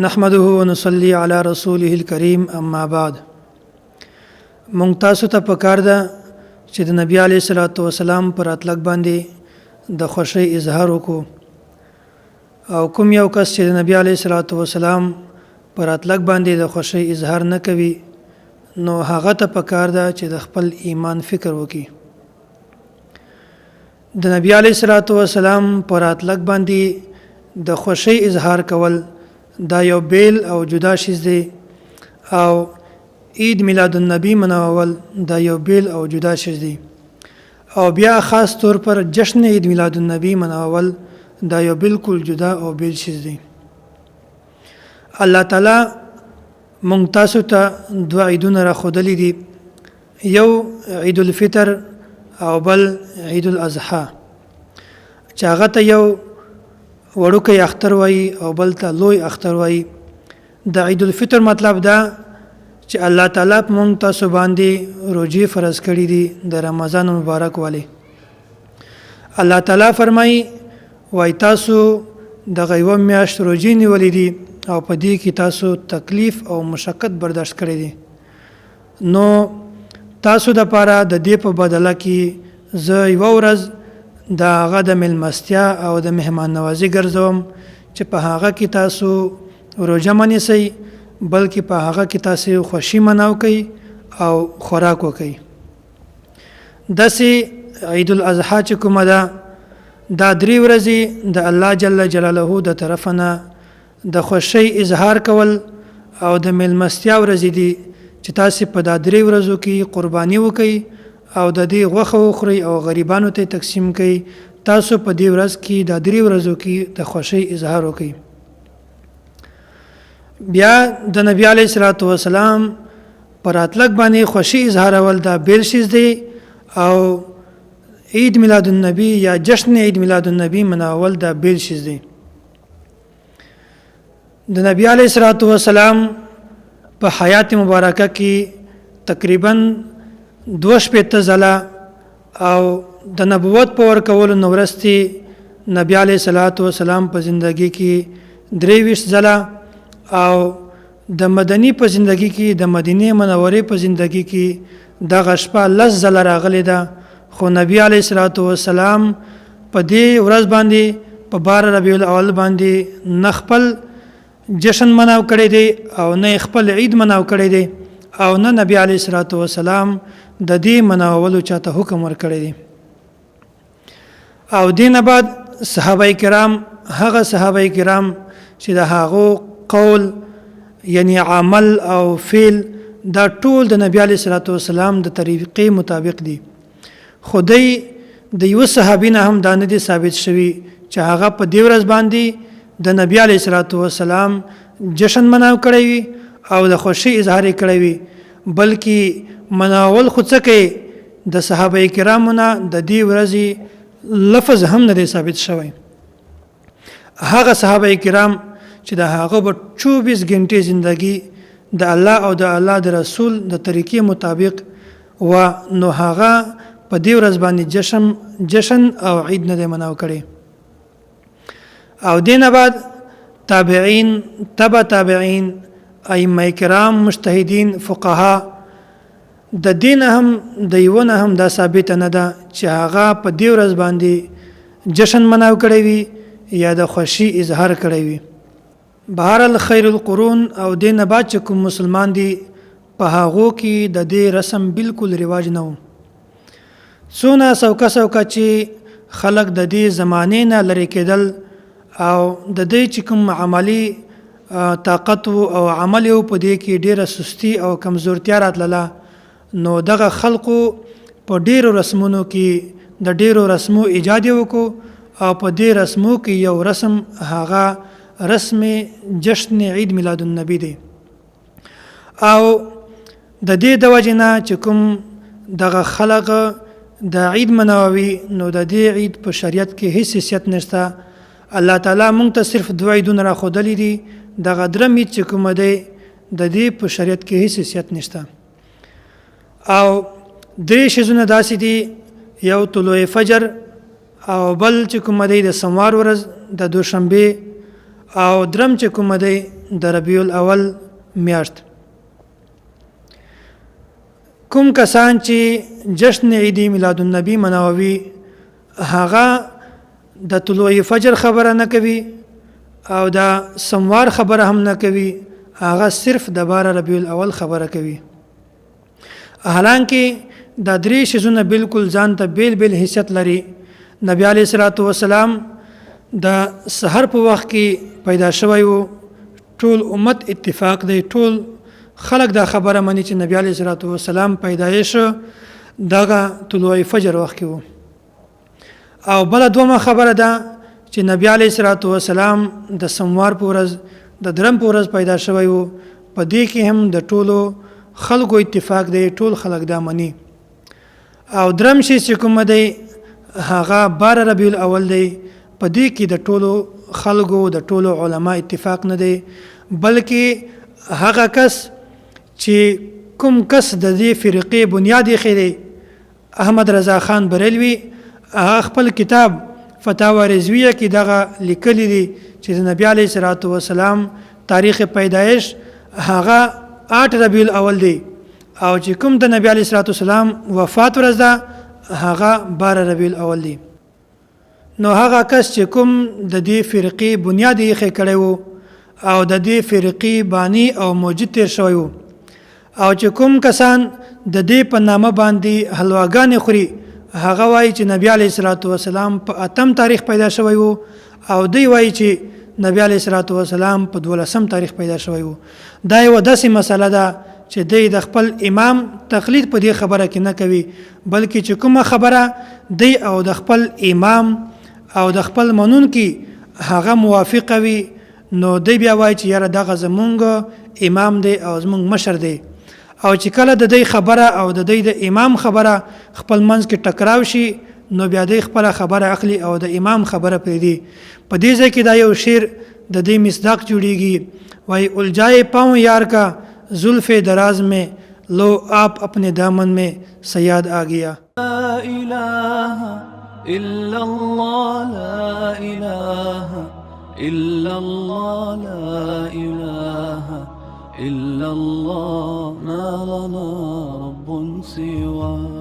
نحمده ونصلي على رسوله الكريم اما بعد. مونږ تاسو ته پکار ده چې د نبی علیه الصلاۃ والسلام پر اطلاق باندې د خوشی اظهار وکړو او کوم یو کس چې د نبی علیه الصلاۃ والسلام پر اطلاق باندې د خوشی اظهار نه کوي نو هغه ته پکار ده چې د خپل ایمان فکر وکړي. د نبی علیه الصلاۃ والسلام پر اطلاق باندې د خوشی اظهار کول دا یو بیل او جدا شیز دی او عید میلاد النبی مناول دا یو بیل او جدا شیز دی او بیا خاص طور پر جشن عید میلاد النبی مناول دا یو بالکل جدا او بیل شیز دی. الله تعالی مونږ تاسو ته دوه عیدونه را خودلی دي، یو عید الفطر او بل عید الاضحى چې هغه ته یو وړوکی اختر وای او بل ته لوی اختر وای. د عید الفطر مطلب دا چې الله تعالی په مونږ تاسو باندې روزي فرض کړی دي د رمضان مبارک والی. الله تعالی فرمای وای تاسو د غیوه میاشت روزي نیولې دي او په دې کې تاسو تکلیف او مشقت برداشت کړی دي، نو تاسو د پاره د دې په بدله کې زه یو ورځ د هغه د میلمستیا او د مهمان نوازي ګرځوم چې په هغه کې تاسو روژه منیسئ، بلکې په هغه کې تاسو خوشي مناو کوئ او خوراک وکئ. داسې عید الاضحى چې کومه ده دا 3 ورځې د الله جل جلاله د طرفه نه د خوشی اظهار کول او د میلمستیا ورځې دي چې تاسو په دا 3 ورځو کې قرباني وکئ او د دې غوښه وخورئ او غریبانو ته تقسیم کړئ. تاسو په دې ورځ کې د 3 ورځو کې د خوشی اظهار وکئ. بیا د نبی علیه الصلاۃ والسلام پر اطلاق باندې خوشی اظهار ول دا بیل شیز دی او عید میلاد النبی یا جشن عید میلاد النبی مناول دا بیل شیز دی. د نبی علیه الصلاۃ والسلام په حیات مبارکه کې تقریبا 2 ځله او د نبوت په ورکولو نو ورستی نبی علیه الصلاۃ والسلام په زندگی کې 23 ځله او د مدنی په زندگی کې د مدینه منورې په زندگی کې د غشپه 10 ځله راغلی ده، خو نبی علیه الصلاۃ والسلام په دې ورځ باندې په 12 ربیع الاول باندې نه خپل جشن مناو کړی دی او نه خپل عید مناو کړی دی او نه نبی علیه الصلاۃ والسلام د دې مناولو چاته حکم ورکړی دی. او دینه بعد صحابه کرام هغه صحابه کرام چې د هغو قول یعنی عمل او فعل دا ټول د نبی علیه الصلاۃ والسلام د طریقې مطابق دي. خدای د یو صحابي نه هم دا نه دي ثابت شوی چې هغه په دې ورځ باندې د نبی علیه الصلاۃ والسلام جشن مناو کړی وي او د خوشی اظهار کړی وي، بلکې مناول خو څه کوي د صحابه کرامو نه د دې ورځې لفظ هم نه دی ثابت شوی. هغه صحابه کرام چې د هغه په 24 غنټې زندگی د الله او د الله د رسول د طریقې مطابق و نو هغه په دې ورځ باندې جشن او عید نه دی مناو کړی. او دینه بعد تابعین تبع تابعین ائمه کرام مجتهدین فقها د دین هم د یوونه هم دا ثابت نه ده چې هغه په دې ورځ باندې جشن مناو کړی وي یا د خوشی اظهار کړی وي. بهر الخير القرون او دینه بعد چې کوم مسلمان دي په هغه کې د دې رسم بالکل رواج نه و. څونه سوکا چې خلق د دې زمانه نه لری کېدل او د دې چې کوم عملی طاقت او عمل په دې کې ډیره سستی او کمزورتیا راتله، نو دغه خلقو په ډیرو رسمونو کې د ډیرو رسمو ایجاد وکړو او په دې رسمو کې یو رسم هغه رسم جشن عید میلاد النبی دی. او د دې د وجنه چې کوم دغه خلق د عید مناوي نو د دې عید په شریعت کې هیڅ حیثیت نشته. الله تعالی مونږ ته صرف 2 عیدونه را خودلی دي، دغه درم عید چې کوم دی د دې په شریعت کې هیڅ حیثیت نشته. او 3 شیزونه داسې دي، یو طلوع فجر او بل چې کوم دی د سموار ورځ د دوشنبه او درم چې کوم دی د ربیع الاول میاشت. کوم کسان چې جشن عید میلاد النبی مناوي هغه د طلوع فجر خبره نه کوي او د سموار خبره هم نه کوي، هغه صرف د 12 ربیع الاول خبره کوي. حالانکه دا درې شیزونه بالکل ځان ته بیل بیل حیثیت لري. نبی علیه الصلاۃ والسلام د سحر په وخت کې پیدا شوی وو، ټول امت اتفاق دی، ټول خلق دا خبره مني چې نبی علیه الصلاۃ والسلام پیدایش دغه طلوع فجر وخت کې وو. او بل دومره خبره ده چې نبی علیه الصلاۃ والسلام د سموار په ورځ د درم په ورځ پیدا شوی وو. په دې کې هم د ټولو خلکو اتفاق دی، ټول خلک دا مني. او درم شي چې کوم دی هغه 12 ربیع الاول دی. په دې کې د ټولو خلکو د ټولو علما اتفاق نه دی، بلکې هغه کس چې کوم کس د دې فرقې بنیادی خیری احمد رضا خان بریلوی خپل کتاب فتاوا رضویه کې دغه لیکلی دی چې د نبی علیه الصلاۃ والسلام تاریخ پیدایش هغه 8 ربیع الاول دی او چې کوم د نبی علیه الصلاۃ والسلام وفات ورځ ده هغه 12 ربیع الاول دی. نو هغه کس چې کوم د دې فرقې بنیادی خې کړی وو او د دې فرقې بانی او موجود تیر شوی وو او چې کوم کسان د دې په نامه باندې حلواګانې خوري هغه وایي چې نبی علیه الصلاۃ والسلام په 8 تاریخ پیدا شوی وو او دوی وایي چې نبی علیه الصلاۃ والسلام په 12 تاریخ پیدا شوی وو. دا یو داسې مسله ده چې دوی د خپل امام تقلید په دې خبره کې نه کوي، بلکې چې کومه خبره دوی او د خپل امام او د خپل منون کې هغه موافقه وي نو دوی بیا وایي چې یاره دغه زمونږ امام دی او زمونږ مشر دی. او چې کله د دوی خبره او د دوی د امام خبره خپل منځ کې ټکراو شي نو بیا دوی خپل خبره اخلي او د امام خبره پرېږدي. په دې ځای کې دا یو شعر د دې مصداق جوړیږي، وای الجائے پاؤں یار کا زلف دراز میں لو آپ اپنے دامن میں سیاد آ گیا. لا الہ الا اللہ، لا الہ الا اللہ، لا الہ الا اللہ، ما لنا رب سواه.